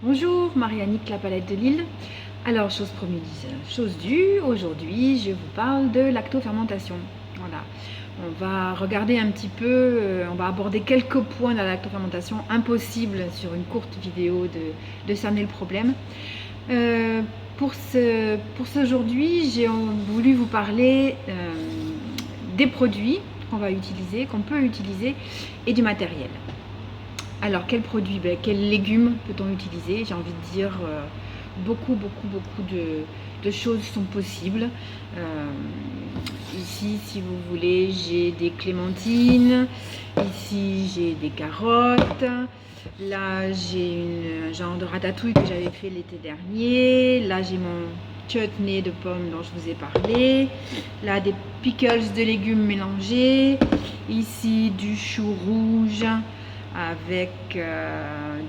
Bonjour, Marie-Annick La Palette de Lille. Alors, chose promise, chose due, aujourd'hui je vous parle de lactofermentation. Voilà, on va regarder un petit peu, on va aborder quelques points de la lactofermentation, impossible sur une courte vidéo de cerner le problème. Pour ce aujourd'hui, j'ai voulu vous parler des produits qu'on va utiliser, qu'on peut utiliser, et du matériel. Alors, quels produits, quels légumes peut-on utiliser? J'ai envie de dire, beaucoup de choses sont possibles. Ici, si vous voulez, j'ai des clémentines. Ici, j'ai des carottes. Là, j'ai un genre de ratatouille que j'avais fait l'été dernier. Là, j'ai mon chutney de pommes dont je vous ai parlé. Là, des pickles de légumes mélangés. Ici, du chou rouge avec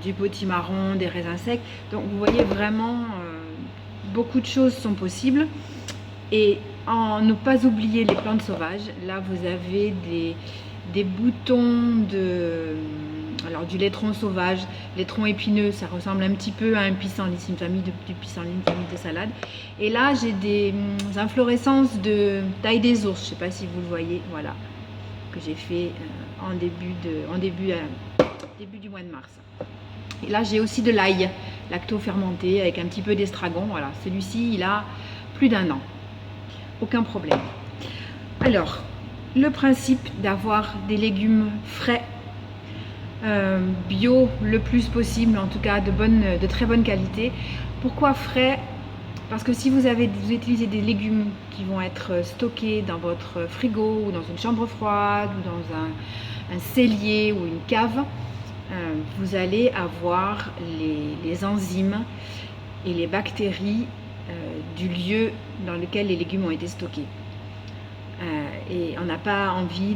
du potimarron, des raisins secs. Donc vous voyez vraiment beaucoup de choses sont possibles. Et en ne pas oublier les plantes sauvages, là vous avez des boutons du laitron sauvage, laitron épineux, ça ressemble un petit peu à un pissenlit, c'est une famille du pissenlit, une famille de salade. Et là j'ai des inflorescences de taille des ours, je ne sais pas si vous le voyez, voilà, que j'ai fait en début du mois de mars. Et là j'ai aussi de l'ail lacto-fermenté avec un petit peu d'estragon. Voilà, celui-ci il a plus d'1 an, aucun problème. Alors, le principe d'avoir des légumes frais, bio le plus possible, en tout cas de très bonne qualité. Pourquoi frais? Parce que si vous utilisez des légumes qui vont être stockés dans votre frigo ou dans une chambre froide ou dans un cellier ou une cave, vous allez avoir les enzymes et les bactéries du lieu dans lequel les légumes ont été stockés. Et on n'a pas envie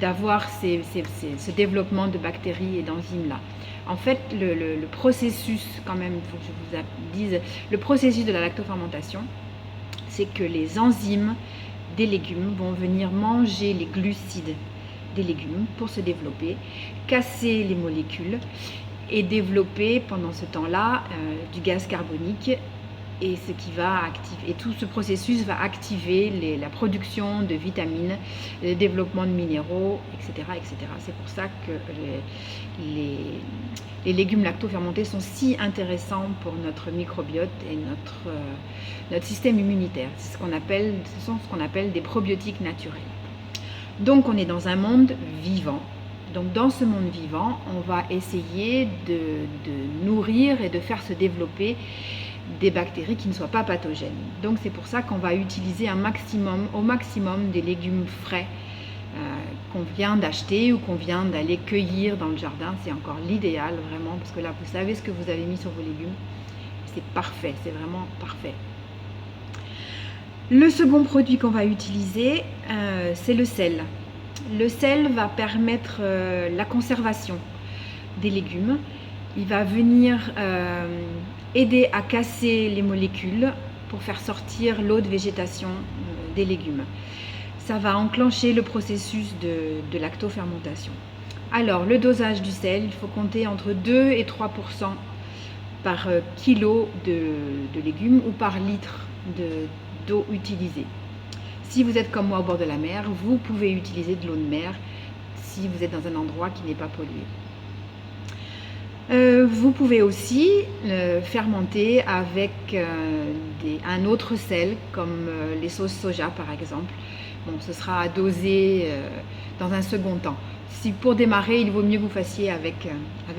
d'avoir ce développement de bactéries et d'enzymes là. En fait, le processus, quand même, il faut que je vous dise, le processus de la lactofermentation, c'est que les enzymes des légumes vont venir manger les glucides des légumes pour se développer, casser les molécules et développer pendant ce temps-là du gaz carbonique. Et ce qui va activer, et tout ce processus va activer la production de vitamines, le développement de minéraux, etc. etc. C'est pour ça que les légumes lacto-fermentés sont si intéressants pour notre microbiote et notre système immunitaire. Ce sont ce qu'on appelle des probiotiques naturels. Donc on est dans un monde vivant. Donc dans ce monde vivant, on va essayer de nourrir et de faire se développer des bactéries qui ne soient pas pathogènes. Donc c'est pour ça qu'on va utiliser au maximum des légumes frais qu'on vient d'acheter ou qu'on vient d'aller cueillir dans le jardin. C'est encore l'idéal vraiment, parce que là vous savez ce que vous avez mis sur vos légumes. C'est parfait, c'est vraiment parfait. Le second produit qu'on va utiliser, c'est le sel. Le sel va permettre la conservation des légumes. Il va venir aider à casser les molécules pour faire sortir l'eau de végétation des légumes. Ça va enclencher le processus de lactofermentation. Alors, le dosage du sel, il faut compter entre 2 et 3% par kilo de légumes ou par litre d'eau utilisée. Si vous êtes comme moi au bord de la mer, vous pouvez utiliser de l'eau de mer si vous êtes dans un endroit qui n'est pas pollué. Vous pouvez aussi fermenter avec un autre sel, comme les sauces soja par exemple. Bon, ce sera à doser dans un second temps. Si pour démarrer, il vaut mieux que vous fassiez avec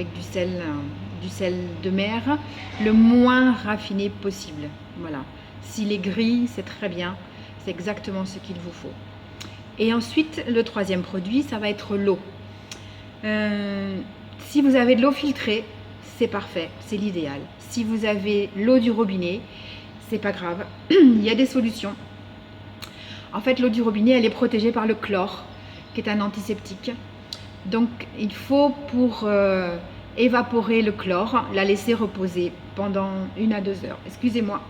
du sel de mer, le moins raffiné possible. Voilà. S'il est gris, c'est très bien, c'est exactement ce qu'il vous faut. Et ensuite, le troisième produit, ça va être l'eau. Si vous avez de l'eau filtrée, c'est parfait, c'est l'idéal. Si vous avez l'eau du robinet, c'est pas grave, il y a des solutions. En fait, l'eau du robinet, elle est protégée par le chlore, qui est un antiseptique. Donc, il faut, pour évaporer le chlore, la laisser reposer pendant 1 à 2 heures. Excusez-moi.